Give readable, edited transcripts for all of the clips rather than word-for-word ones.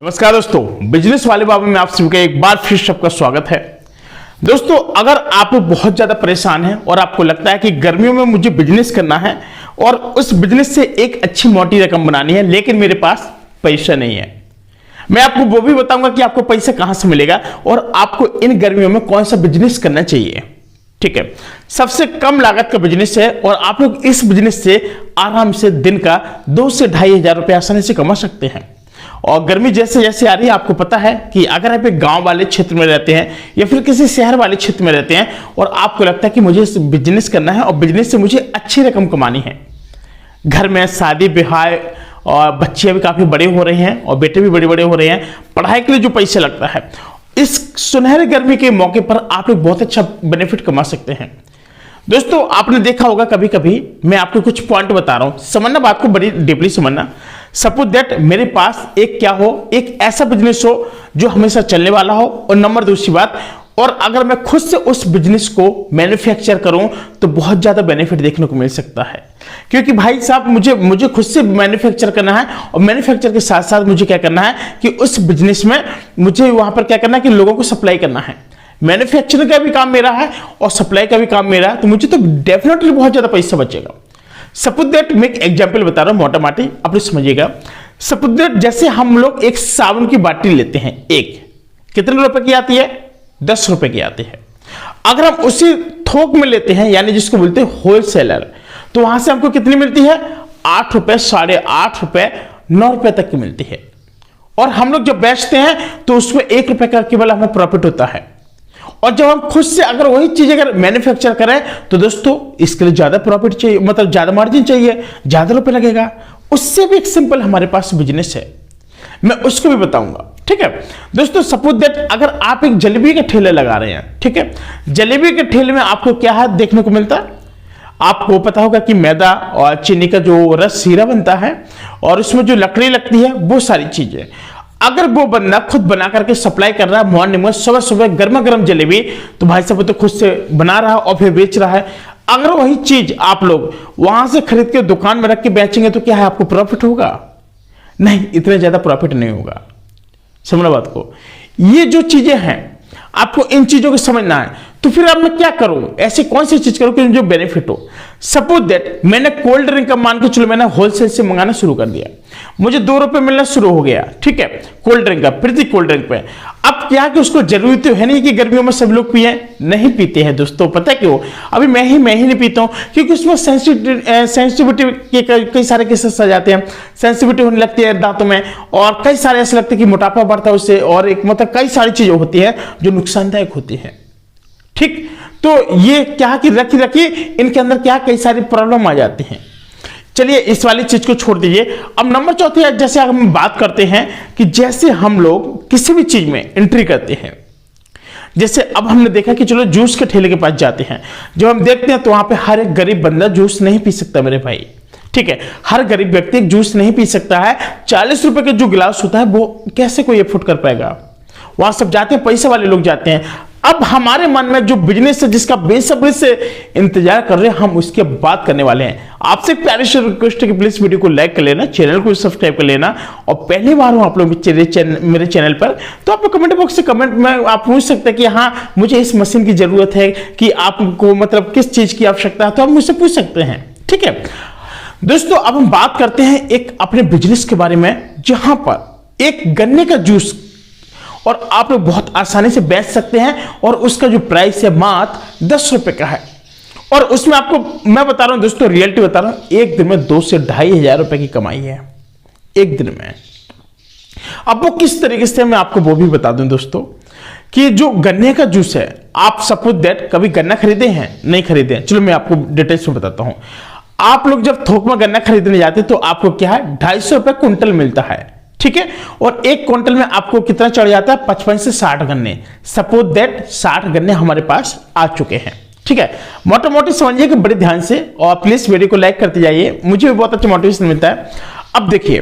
नमस्कार दोस्तों, बिजनेस वाले बाबू में आप सभी का एक बार फिर सबका स्वागत है। दोस्तों, अगर आप बहुत ज्यादा परेशान हैं और आपको लगता है कि गर्मियों में मुझे बिजनेस करना है और उस बिजनेस से एक अच्छी मोटी रकम बनानी है, लेकिन मेरे पास पैसा नहीं है, मैं आपको वो भी बताऊंगा कि आपको पैसा कहां से मिलेगा और आपको इन गर्मियों में कौन सा बिजनेस करना चाहिए। ठीक है, सबसे कम लागत का बिजनेस है और आप लोग इस बिजनेस से आराम से दिन का 2 से 2,500 रुपए आसानी से कमा सकते हैं। और गर्मी जैसे जैसे आ रही है, आपको पता है कि अगर आप एक गांव वाले क्षेत्र में रहते हैं या फिर किसी शहर वाले क्षेत्र में रहते हैं और आपको लगता है कि मुझे बिजनेस करना है और बिजनेस से मुझे अच्छी रकम कमानी है, घर में शादी ब्याह और बच्चे भी काफी बड़े हो रहे हैं और बेटे भी बड़े बड़े हो रहे हैं, पढ़ाई के लिए जो पैसा लगता है, इस सुनहरे गर्मी के मौके पर आप लोग बहुत अच्छा बेनिफिट कमा सकते हैं। दोस्तों, आपने देखा होगा कभी कभी, मैं आपको कुछ पॉइंट बता रहा हूं, समझना बात को बड़ी डीपली समझना। सपोज दैट मेरे पास एक क्या हो, एक ऐसा बिजनेस हो जो हमेशा चलने वाला हो, और नंबर दूसरी बात, और अगर मैं खुद से उस बिजनेस को मैन्युफैक्चर करूं तो बहुत ज्यादा बेनिफिट देखने को मिल सकता है। क्योंकि भाई साहब, मुझे खुद से मैन्युफैक्चर करना है और मैन्युफैक्चर के साथ साथ मुझे क्या करना है कि उस बिजनेस में मुझे वहां पर क्या करना है कि लोगों को सप्लाई करना है। मैन्युफैक्चरिंग का भी काम मेरा है और सप्लाई का भी काम मेरा है, तो मुझे तो डेफिनेटली बहुत ज्यादा पैसा बचेगा। सपोज दैट मैं एक एग्जांपल बता रहा हूं, मोटा माटी आप समझिएगा। सपोज दैट जैसे हम लोग एक साबुन की बाल्टी लेते हैं, एक कितने रुपए की आती है? 10 रुपए की आती है। अगर हम उसी थोक में लेते हैं, यानी जिसको बोलते हैं होलसेलर, तो वहां से हमको कितनी मिलती है? 8 रुपए, 8.5 रुपए, 9 रुपए तक की मिलती है। और हम लोग जब बेचते हैं तो उसमें 1 रुपए का केवल हमें प्रॉफिट होता है। और जब हम खुद से अगर वही चीज अगर मैन्युफैक्चर करें तो दोस्तों इसके लिए ज्यादा प्रॉफिट चाहिए, मतलब ज्यादा मार्जिन चाहिए, ज्यादा रुपए लगेगा। उससे भी एक सिंपल हमारे पास बिजनेस है, मैं उसको भी बताऊंगा। ठीक है दोस्तों, सपोज दैट अगर आप एक जलेबी के ठेले लगा रहे हैं, ठीक है, जलेबी के ठेले में आपको क्या है देखने को मिलता है? आपको पता होगा कि मैदा और चीनी का जो रस शीरा बनता है और उसमें जो लकड़ी लगती है, वो सारी चीजें। अगर वो बंदा खुद बना करके सप्लाई कर रहा है मॉर्निंग में सुबह सुबह गर्मा गर्म जलेबी, तो भाई साहब तो खुद से बना रहा है और फिर बेच रहा है। अगर वही चीज आप लोग वहां से खरीद के दुकान में रख के बेचेंगे तो क्या है, आपको प्रॉफिट होगा? नहीं, इतना ज्यादा प्रॉफिट नहीं होगा। समझना बात को। ये जो चीजें हैं आपको इन चीजों को समझना है। तो फिर अब मैं क्या करूं, ऐसी कौन सी चीज करूं कि जो बेनिफिट हो? सपोज दैट मैंने कोल्ड ड्रिंक का मान के चलो मैंने होलसेल से मंगाना शुरू कर दिया, मुझे 2 रुपए मिलना शुरू हो गया। ठीक है, कोल्ड ड्रिंक का, प्रति कोल्ड ड्रिंक पे। अब क्या कि उसको जरूरी तो है नहीं कि गर्मियों में सब लोग पिए, नहीं पीते हैं दोस्तों। पता है क्यों? अभी मैं ही नहीं पीता हूं, क्योंकि उसमें सेंसिटिविटी के कई सारे केसेस आ जाते हैं, सेंसिटिविटी होने लगती है दांतों में, और कई सारे ऐसे लगते हैं कि मोटापा बढ़ता है उससे, और एक मतलब कई सारी चीजें होती है जो नुकसानदायक होती है। ठीक, तो ये क्या कि रखी इनके अंदर क्या कई सारी प्रॉब्लम आ जाती हैं। चलिए इस वाली चीज को छोड़ दीजिए। अब नंबर चौथी, जैसे हम बात करते हैं कि जैसे हम लोग किसी भी चीज में एंट्री करते हैं, जैसे अब हमने देखा कि चलो जूस के ठेले के पास जाते हैं, जब हम देखते हैं तो वहां पे हर एक गरीब बंदा जूस नहीं पी सकता मेरे भाई। ठीक है, हर गरीब व्यक्ति जूस नहीं पी सकता है। 40 रुपए का जो गिलास होता है वो कैसे कोई अफोर्ड कर पाएगा? वहां सब जाते हैं, पैसे वाले लोग जाते हैं। अब हमारे मन में जो बिजनेस है जिसका बेसब्री से इंतजार कर रहे हैं, हम उसके बात करने वाले हैं। आपसे प्यारी से रिक्वेस्ट है कि प्लीज वीडियो को लाइक कर लेना, चैनल को सब्सक्राइब कर लेना, और पहली बार हो आप लोग मेरे चैनल पर तो आप कमेंट बॉक्स से कमेंट में आप पूछ सकते हैं कि हाँ मुझे इस मशीन की जरूरत है, कि आपको मतलब किस चीज की आवश्यकता है, तो आप मुझसे पूछ सकते हैं। ठीक है दोस्तों, अब हम बात करते हैं एक अपने बिजनेस के बारे में, जहां पर एक गन्ने का जूस और आप लोग बहुत आसानी से बेच सकते हैं, और उसका जो प्राइस है मात्र 10 रुपए का है। और उसमें आपको मैं बता रहा हूं दोस्तों, रियलिटी बता रहा हूं, एक दिन में 2 से 2,500 रुपए की कमाई है एक दिन में। अब वो किस तरीके से, मैं आपको वो भी बता दूं दोस्तों, कि जो गन्ने का जूस है, आप सपोज दैट कभी गन्ना खरीदे हैं? नहीं खरीदे हैं? चलो मैं आपको डिटेल्स में बताता हूं। आप लोग जब थोक में गन्ना खरीदने जाते तो आपको क्या है, 250 रुपए क्विंटल मिलता है। ठीक है, और एक क्विंटल में आपको कितना चढ़ जाता है? 55 से 60 गन्ने। सपोज दैट 60 गन्ने हमारे पास आ चुके हैं। ठीक है, मोटा मोटी समझिए कि बड़े ध्यान से, और प्लीज वीडियो को लाइक करते जाइए, मुझे भी बहुत अच्छा मोटिवेशन मिलता है। अब देखिए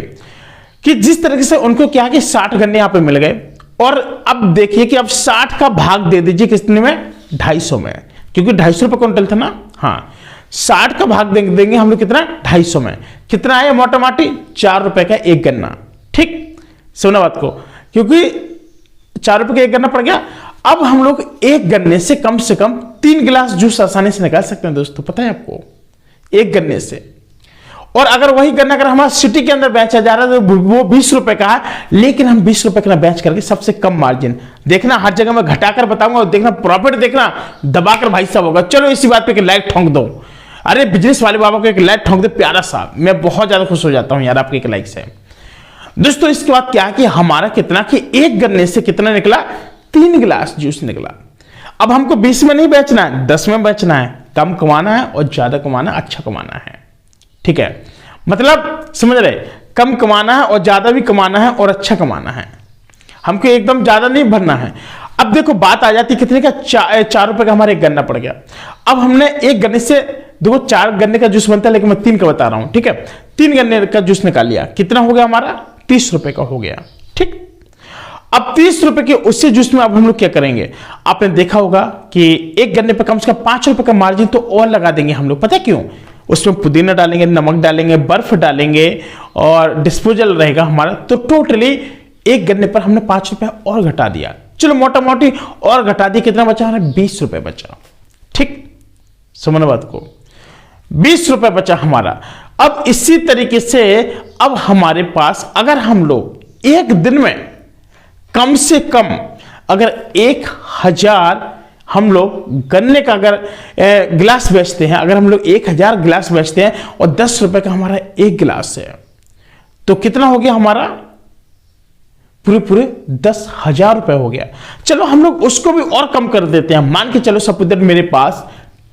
कि जिस तरीके से उनको क्या कि 60 गन्ने यहाँ पे मिल गए, और अब देखिए कि अब 60 का भाग दे दीजिए कितने में? 250 में, क्योंकि 250 रुपए क्विंटल था ना। हाँ, 60 का भाग देंगे हम लोग कितना? 250 में। कितना आया मोटा माटी? 4 रुपए का एक गन्ना। ठीक, सुना बात को, क्योंकि 4 रुपए का एक गन्ना पड़ गया। अब हम लोग एक गन्ने से कम 3 गिलास जूस आसानी से निकाल सकते हैं दोस्तों, पता है आपको, एक गन्ने से। और अगर वही गन्ना अगर हमारा सिटी के अंदर बेचा जा रहा है तो वो 20 रुपए का है, लेकिन हम 20 रुपए का बेच करके सबसे कम मार्जिन देखना, हर जगह मैं घटाकर बताऊंगा, और देखना प्रॉफिट देखना दबाकर भाई साहब होगा। चलो इसी बात पे एक लाइक ठोंक दो, अरे बिजनेस वाले बाबा को एक लाइक ठोंक दे प्यारा सा, मैं बहुत ज्यादा खुश हो जाता हूं यार आपके एक लाइक से। दोस्तों इसके बाद क्या कि हमारा कितना कि एक गन्ने से कितना निकला, 3 गिलास जूस निकला। अब हमको 20 में नहीं बेचना है, 10 में बेचना है, कम कमाना है और ज्यादा कमाना, अच्छा कमाना है, ठीक है, मतलब समझ रहे, कम कमाना है और ज्यादा भी कमाना है और अच्छा कमाना है, हमको एकदम ज्यादा नहीं भरना है। अब देखो बात आ जाती कितने का, 4 रुपए का हमारा एक गन्ना पड़ गया। अब हमने एक गन्ने से, देखो 4 गन्ने का जूस बनता है, लेकिन मैं 3 का बता रहा हूं, ठीक है, 3 गन्ने का जूस निकाल लिया, कितना हो गया हमारा, 30 रुपए का हो गया, ठीक। अब 30 रुपए के उससे जूस में अब हम लोग क्या करेंगे, आपने देखा होगा कि एक गन्ने पर कम से कम 5 रुपए का मार्जिन तो और लगा देंगे हम लोग, पता है क्यों, उसमें पुदीना डालेंगे, नमक डालेंगे, बर्फ डालेंगे और डिस्पोजल रहेगा हमारा, तो टोटली एक गन्ने पर हमने 5 रुपए और घटा दिया। चलो मोटा मोटी और घटा दिया, कितना बचा हमारा, 20 रुपए बचा, ठीक, समझना बात को, 20 रुपए बचा हमारा। अब इसी तरीके से अब हमारे पास अगर हम लोग एक दिन में कम से कम अगर 1000 हम लोग गन्ने का अगर गिलास बेचते हैं, अगर हम लोग 1000 गिलास बेचते हैं और 10 रुपए का हमारा एक गिलास है, तो कितना हो गया हमारा, पूरे 10,000 रुपए हो गया। चलो हम लोग उसको भी और कम कर देते हैं, मान के चलो सपोज मेरे पास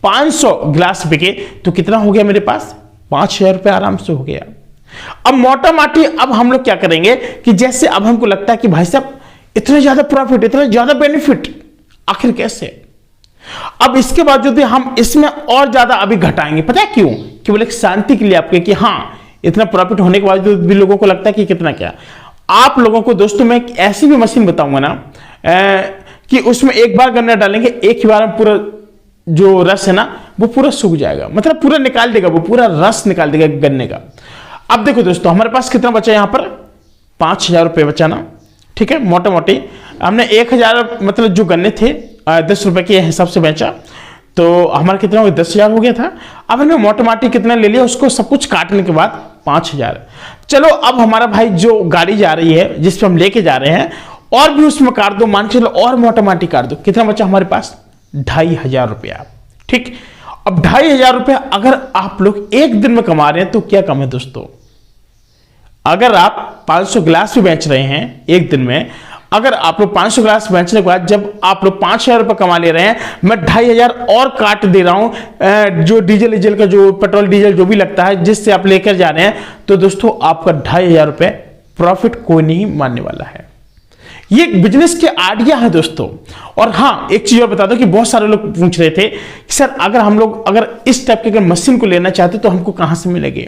500 गिलास बिके, तो कितना हो गया मेरे पास, 5,000 रुपए आराम से हो गया। अब मोटा माटी अब हम लोग क्या करेंगे कि जैसे अब हमको लगता है कि भाई साहब इतना ज्यादा प्रॉफिट, इतना ज्यादा बेनिफिट, आखिर कैसे, अब इसके बाद जो हम इसमें और ज्यादा अभी घटाएंगे, पता है क्यों, केवल एक शांति के लिए आपके, कि हाँ इतना प्रॉफिट होने के बाद भी लोगों को लगता है कि कितना क्या। आप लोगों को दोस्तों मैं एक ऐसी भी मशीन बताऊंगा ना कि उसमें एक बार गन्ना डालेंगे, एक ही बार में पूरा जो रस है ना वो पूरा सूख जाएगा, मतलब पूरा निकाल देगा, वो पूरा रस निकाल देगा गन्ने का। अब देखो दोस्तों हमारे पास कितना बचा, यहां पर 5,000 रुपए बचा ना, ठीक है, मोटा मोटी हमने 1000 मतलब जो गन्ने थे 10 रुपए के हिसाब से बेचा, तो हमारा कितना हो गया, 10,000 हो गया था। अब हमने मोटा मोटी कितना ले लिया, उसको सब कुछ काटने के बाद 5,000। चलो अब हमारा भाई जो गाड़ी जा रही है जिस पे हम लेके जा रहे हैं, और भी उसमें काट दो, मान के चलो और मोटा मोटी काट दो, कितना बचा हमारे पास, 2,500 रुपया, ठीक। अब 2,500 रुपया अगर आप लोग एक दिन में कमा रहे हैं तो क्या कम है दोस्तों, अगर आप 500 गिलास भी बेच रहे हैं एक दिन में, अगर आप लोग 500 गिलास बेचने के बाद जब आप लोग 5,000 रुपये कमा ले रहे हैं, मैं 2,500 और काट दे रहा हूं जो डीजल का जो पेट्रोल डीजल जो भी लगता है जिससे आप लेकर जा रहे हैं, तो दोस्तों आपका 2,500 रुपये प्रॉफिट कोई नहीं मानने वाला है। ये एक बिजनेस के आइडिया है दोस्तों। और हाँ एक चीज और बता दो कि बहुत सारे लोग पूछ रहे थे कि सर अगर हम लोग अगर इस टाइप के मशीन को लेना चाहते तो हमको कहां से मिलेगी।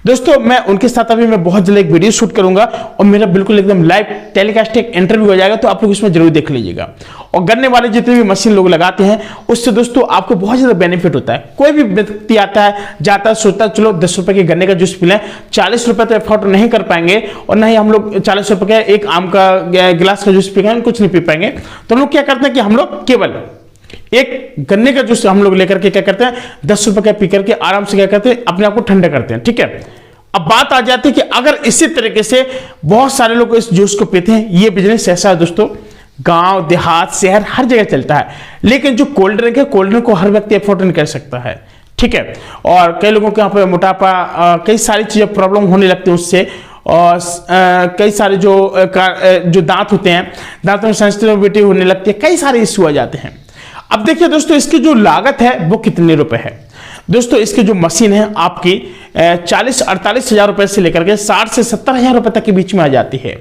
दोस्तों मैं उनके साथ अभी मैं बहुत जल्द एक वीडियो शूट करूंगा और मेरा बिल्कुल एकदम लाइव टेलीकास्ट एक इंटरव्यू हो जाएगा, तो आप लोग इसमें जरूर देख लीजिएगा। और गन्ने वाले जितने भी मशीन लोग लगाते हैं उससे दोस्तों आपको बहुत ज्यादा बेनिफिट होता है। कोई भी व्यक्ति आता है जाता है सोचता है चलो 10 रुपए के गन्ने का जूस पी लें, 40 रुपए तो एफोर्ड नहीं कर पाएंगे और नहीं हम लोग 40 रुपए का एक आम का गिलास का जूस पी पाएंगे, कुछ नहीं पी पाएंगे। तो हम लोग क्या करते हैं कि हम लोग केवल एक गन्ने का जूस हम लोग लेकर के क्या करते हैं 10 रुपए का पी करके आराम से क्या करते हैं अपने आप को ठंडा करते हैं। ठीक है, अब बात आ जाती है कि अगर इसी तरीके से बहुत सारे लोग इस जूस को पीते हैं, ये बिजनेस ऐसा है दोस्तों गांव देहात शहर हर जगह चलता है, लेकिन जो कोल्ड ड्रिंक है कोल्ड ड्रिंक को हर व्यक्ति अफोर्ड नहीं कर सकता है। ठीक है, और कई लोगों के यहाँ पे मोटापा कई सारी चीजें प्रॉब्लम होने लगती है उससे, और कई सारे जो दांत होते हैं दांतों में सेंसिटिविटी होने लगती है, कई सारे इश्यू आ जाते हैं। अब देखिए दोस्तों इसकी जो लागत है वो कितने रुपए है। दोस्तों इसकी जो मशीन है आपकी 40-48 हजार रुपए से लेकर के 60 से 70 हजार रुपए तक के बीच में आ जाती है।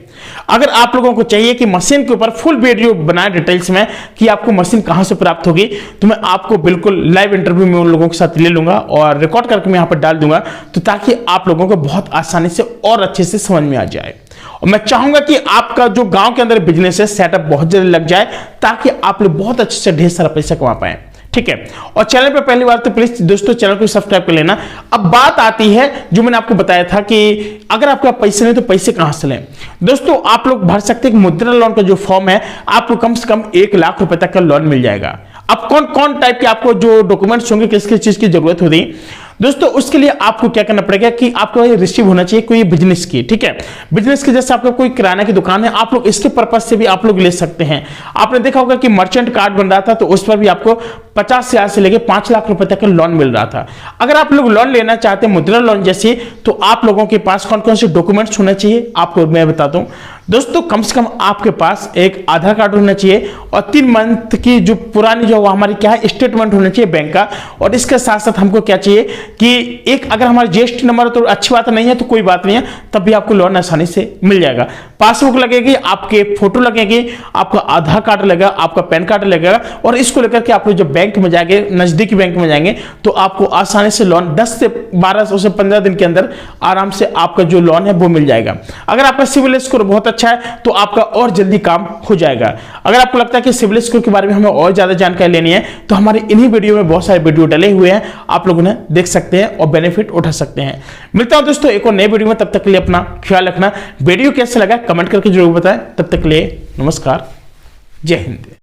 अगर आप लोगों को चाहिए कि मशीन के ऊपर फुल वीडियो बनाए डिटेल्स में कि आपको मशीन कहां से प्राप्त होगी, तो मैं आपको बिल्कुल लाइव इंटरव्यू में उन लोगों के साथ ले लूंगा और रिकॉर्ड करके मैं यहां पर डाल दूंगा, तो ताकि आप लोगों को बहुत आसानी से और अच्छे से समझ में आ जाए। और मैं चाहूंगा कि आपका जो गांव के अंदर बिजनेस है सेटअप बहुत जल्दी लग जाए, ताकि आप लोग बहुत अच्छे से ढेर सारा पैसा कमा पाए। ठीक है। और चैनल पे पहली बार तो प्लीज दोस्तों चैनल को सब्सक्राइब कर लेना। अब बात आती है जो मैंने आपको बताया था कि अगर आपका पैसे नहीं तो पैसे कहां से लें। दोस्तों आप लोग भर सकते हैं मुद्रा लोन का जो फॉर्म है, आपको कम से कम 1 लाख रुपए तक का लोन मिल जाएगा। अब कौन कौन टाइप के आपको जो डॉक्यूमेंट्स होंगे, किस किस चीज की जरूरत होगी दोस्तों, उसके लिए आपको क्या करना पड़ेगा कि आपको ये रिसीव होना चाहिए कोई बिजनेस की, ठीक है। बिजनेस की जैसे आपका कोई किराना की दुकान है, आप लोग इसके पर्पज से भी आप लोग ले सकते हैं। आपने देखा होगा कि मर्चेंट कार्ड बन रहा था तो उस पर भी आपको 50,000 से लेकर 5 लाख रुपए तक का लोन मिल रहा था। अगर आप लोग लोन लेना चाहते हैं मुद्रा लोन जैसे, तो आप लोगों के पास कौन कौन से डॉक्यूमेंट्स होने चाहिए आपको मैं बताता हूं दोस्तों। कम से कम आपके पास एक आधार कार्ड होना चाहिए और 3 मंथ की जो पुरानी जो हमारी क्या है स्टेटमेंट होना चाहिए बैंक का। और इसके साथ साथ हमको क्या चाहिए कि एक अगर हमारा जीएसटी नंबर तो अच्छी बात नहीं है तो कोई बात नहीं है, तब भी आपको लोन आसानी से मिल जाएगा। पासबुक लगेगी, आपके फोटो लगेगी, आपका आधार कार्ड लगेगा, आपका पैन कार्ड लगेगा। और इसको लेकर के आप लोग जब बैंक में जाएंगे, नजदीकी बैंक में जाएंगे, तो आपको आसानी से लोन 10 से 12 से 15 दिन के अंदर आराम से आपका जो लोन है वो मिल जाएगा। अगर आपका सिविल स्कोर बहुत अच्छा है तो आपका और जल्दी काम हो जाएगा। अगर आपको लगता है कि सिविल स्कोर के बारे में हमें और ज्यादा जानकारी लेनी है तो हमारे इन्हीं वीडियो में बहुत सारे वीडियो डले हुए हैं, आप लोग उन्हें देख सकते हैं और बेनिफिट उठा सकते हैं। मिलता हूं दोस्तों एक और नए वीडियो में, तब तक के लिए अपना ख्याल रखना। वीडियो कैसे लगा कमेंट करके जरूर बताएं। तब तक के लिए नमस्कार, जय हिंद।